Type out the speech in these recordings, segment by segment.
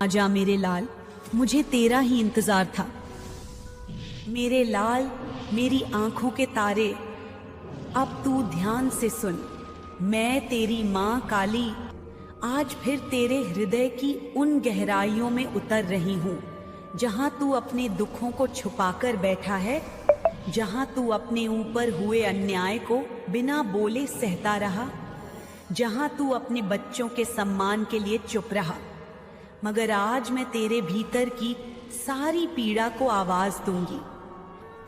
आजा मेरे लाल, मुझे तेरा ही इंतजार था। मेरे लाल, मेरी आंखों के तारे, अब तू ध्यान से सुन। मैं तेरी माँ काली आज फिर तेरे हृदय की उन गहराइयों में उतर रही हूँ जहाँ तू अपने दुखों को छुपाकर बैठा है, जहाँ तू अपने ऊपर हुए अन्याय को बिना बोले सहता रहा, जहाँ तू अपने बच्चों के सम्मान के लिए चुप रहा। मगर आज मैं तेरे भीतर की सारी पीड़ा को आवाज दूंगी।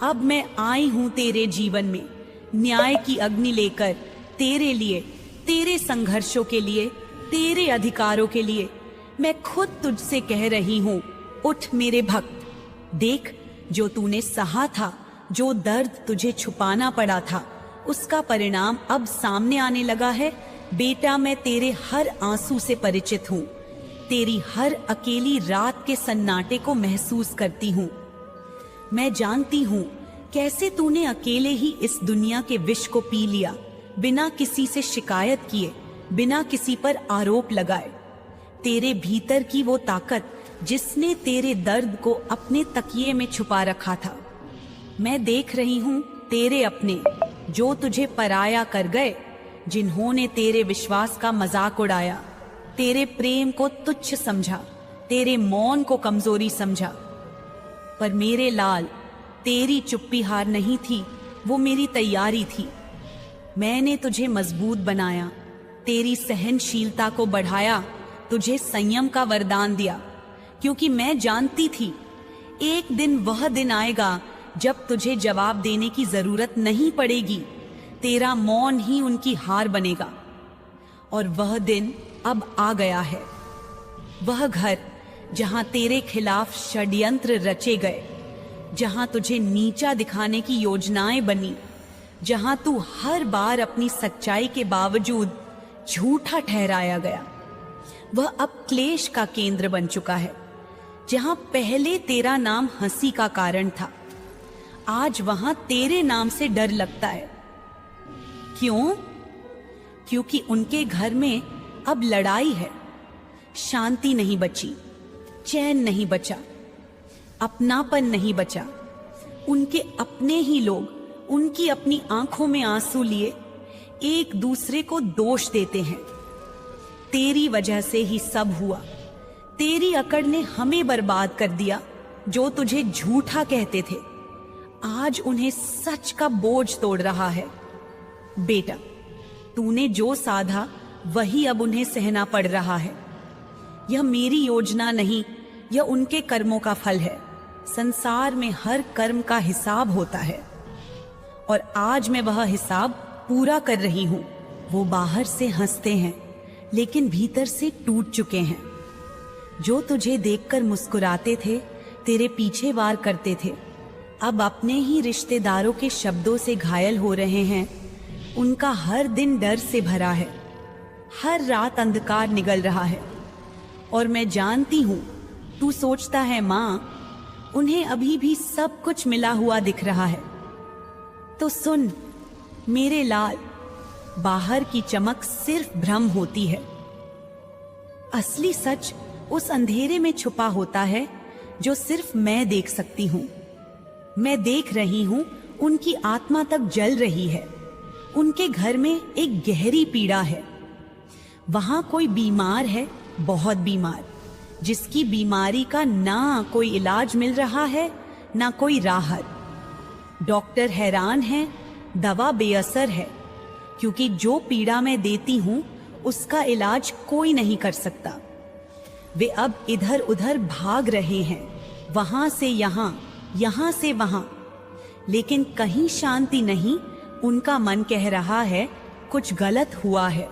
अब मैं आई हूं तेरे जीवन में न्याय की अग्नि लेकर, तेरे लिए, तेरे संघर्षों के लिए, तेरे अधिकारों के लिए। मैं खुद तुझसे कह रही हूं, उठ मेरे भक्त। देख, जो तूने सहा था, जो दर्द तुझे छुपाना पड़ा था, उसका परिणाम अब सामने आने लगा है। बेटा, मैं तेरे हर आंसू से परिचित हूं, तेरी हर अकेली रात के सन्नाटे को महसूस करती हूँ। मैं जानती हूँ कैसे तूने अकेले ही इस दुनिया के विष को पी लिया, बिना किसी से शिकायत किए, बिना किसी पर आरोप लगाए। तेरे भीतर की वो ताकत जिसने तेरे दर्द को अपने तकिए में छुपा रखा था। मैं देख रही हूँ तेरे अपने, जो तुझे पराया कर गए, जिन्होंने तेरे विश्वास का मजाक उड़ाया, तेरे प्रेम को तुच्छ समझा, तेरे मौन को कमजोरी समझा। पर मेरे लाल, तेरी चुप्पी हार नहीं थी, वो मेरी तैयारी थी। मैंने तुझे मजबूत बनाया, तेरी सहनशीलता को बढ़ाया, तुझे संयम का वरदान दिया, क्योंकि मैं जानती थी एक दिन वह दिन आएगा जब तुझे जवाब देने की जरूरत नहीं पड़ेगी। तेरा मौन ही उनकी हार बनेगा। और वह दिन अब आ गया है। वह घर जहां तेरे खिलाफ षड्यंत्र रचे गए, जहां तुझे नीचा दिखाने की योजनाएं बनी, जहां तू हर बार अपनी सच्चाई के बावजूद झूठा ठहराया गया, वह अब क्लेश का केंद्र बन चुका है। जहां पहले तेरा नाम हंसी का कारण था, आज वहां तेरे नाम से डर लगता है। क्यों? क्योंकि उनके घर में अब लड़ाई है, शांति नहीं बची, चैन नहीं बचा, अपनापन नहीं बचा। उनके अपने ही लोग उनकी अपनी आंखों में आंसू लिए एक दूसरे को दोष देते हैं। तेरी वजह से ही सब हुआ, तेरी अकड़ ने हमें बर्बाद कर दिया। जो तुझे झूठा कहते थे, आज उन्हें सच का बोझ तोड़ रहा है। बेटा, तूने जो साधा वही अब उन्हें सहना पड़ रहा है। यह मेरी योजना नहीं, यह उनके कर्मों का फल है। संसार में हर कर्म का हिसाब होता है, और आज मैं वह हिसाब पूरा कर रही हूं। वो बाहर से हंसते हैं, लेकिन भीतर से टूट चुके हैं। जो तुझे देखकर मुस्कुराते थे, तेरे पीछे वार करते थे, अब अपने ही रिश्तेदारों के शब्दों से घायल हो रहे हैं। उनका हर दिन डर से भरा है, हर रात अंधकार निगल रहा है। और मैं जानती हूं तू सोचता है, माँ, उन्हें अभी भी सब कुछ मिला हुआ दिख रहा है। तो सुन मेरे लाल, बाहर की चमक सिर्फ भ्रम होती है। असली सच उस अंधेरे में छुपा होता है जो सिर्फ मैं देख सकती हूँ। मैं देख रही हूँ उनकी आत्मा तक जल रही है। उनके घर में एक गहरी पीड़ा है। वहां कोई बीमार है, बहुत बीमार, जिसकी बीमारी का ना कोई इलाज मिल रहा है, ना कोई राहत। डॉक्टर हैरान है, दवा बेअसर है, क्योंकि जो पीड़ा मैं देती हूं उसका इलाज कोई नहीं कर सकता। वे अब इधर उधर भाग रहे हैं, वहां से यहां, यहां से वहां, लेकिन कहीं शांति नहीं। उनका मन कह रहा है कुछ गलत हुआ है,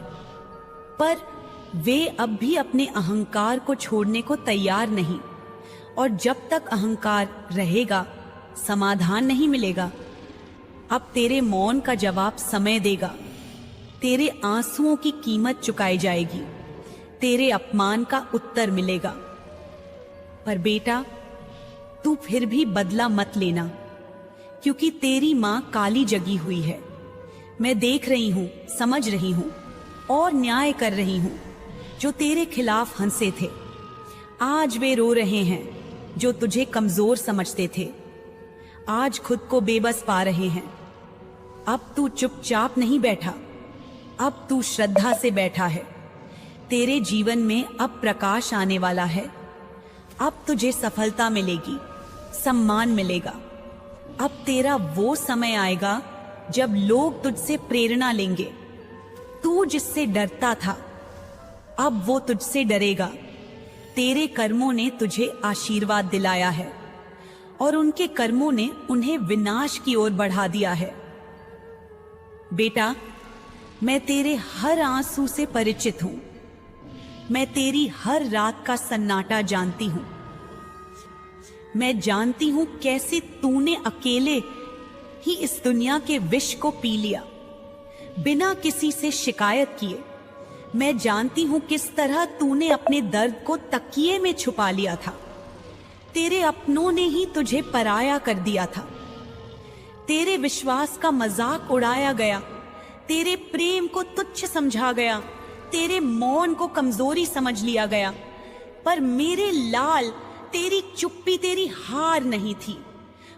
पर वे अब भी अपने अहंकार को छोड़ने को तैयार नहीं। और जब तक अहंकार रहेगा, समाधान नहीं मिलेगा। अब तेरे मौन का जवाब समय देगा, तेरे आंसुओं की कीमत चुकाई जाएगी, तेरे अपमान का उत्तर मिलेगा। पर बेटा, तू फिर भी बदला मत लेना, क्योंकि तेरी मां काली जगी हुई है। मैं देख रही हूं, समझ रही हूं और न्याय कर रही हूं। जो तेरे खिलाफ हंसे थे, आज वे रो रहे हैं जो तुझे कमजोर समझते थे, आज खुद को बेबस पा रहे हैं। अब तू चुपचाप नहीं बैठा, अब तू श्रद्धा से बैठा है। तेरे जीवन में अब प्रकाश आने वाला है। अब तुझे सफलता मिलेगी, सम्मान मिलेगा। अब तेरा वो समय आएगा जब लोग तुझसे प्रेरणा लेंगे। तू जिससे डरता था, अब वो तुझसे डरेगा। तेरे कर्मों ने तुझे आशीर्वाद दिलाया है और उनके कर्मों ने उन्हें विनाश की ओर बढ़ा दिया है। बेटा, मैं तेरे हर आंसू से परिचित हूं। मैं तेरी हर रात का सन्नाटा जानती हूं। मैं जानती हूं कैसे तूने अकेले ही इस दुनिया के विष को पी लिया, बिना किसी से शिकायत किए। मैं जानती हूं किस तरह तूने अपने दर्द को तकिए में छुपा लिया था। तेरे अपनों ने ही तुझे पराया कर दिया था। तेरे विश्वास का मजाक उड़ाया गया, तेरे प्रेम को तुच्छ समझा गया, तेरे मौन को कमजोरी समझ लिया गया। पर मेरे लाल, तेरी चुप्पी तेरी हार नहीं थी,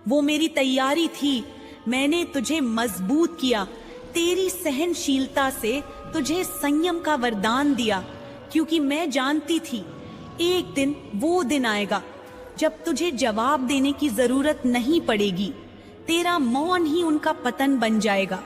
वो मेरी तैयारी थी। मैंने तुझे मजबूत किया, तेरी सहनशीलता से तुझे संयम का वरदान दिया, क्योंकि मैं जानती थी एक दिन वो दिन आएगा जब तुझे जवाब देने की जरूरत नहीं पड़ेगी। तेरा मौन ही उनका पतन बन जाएगा।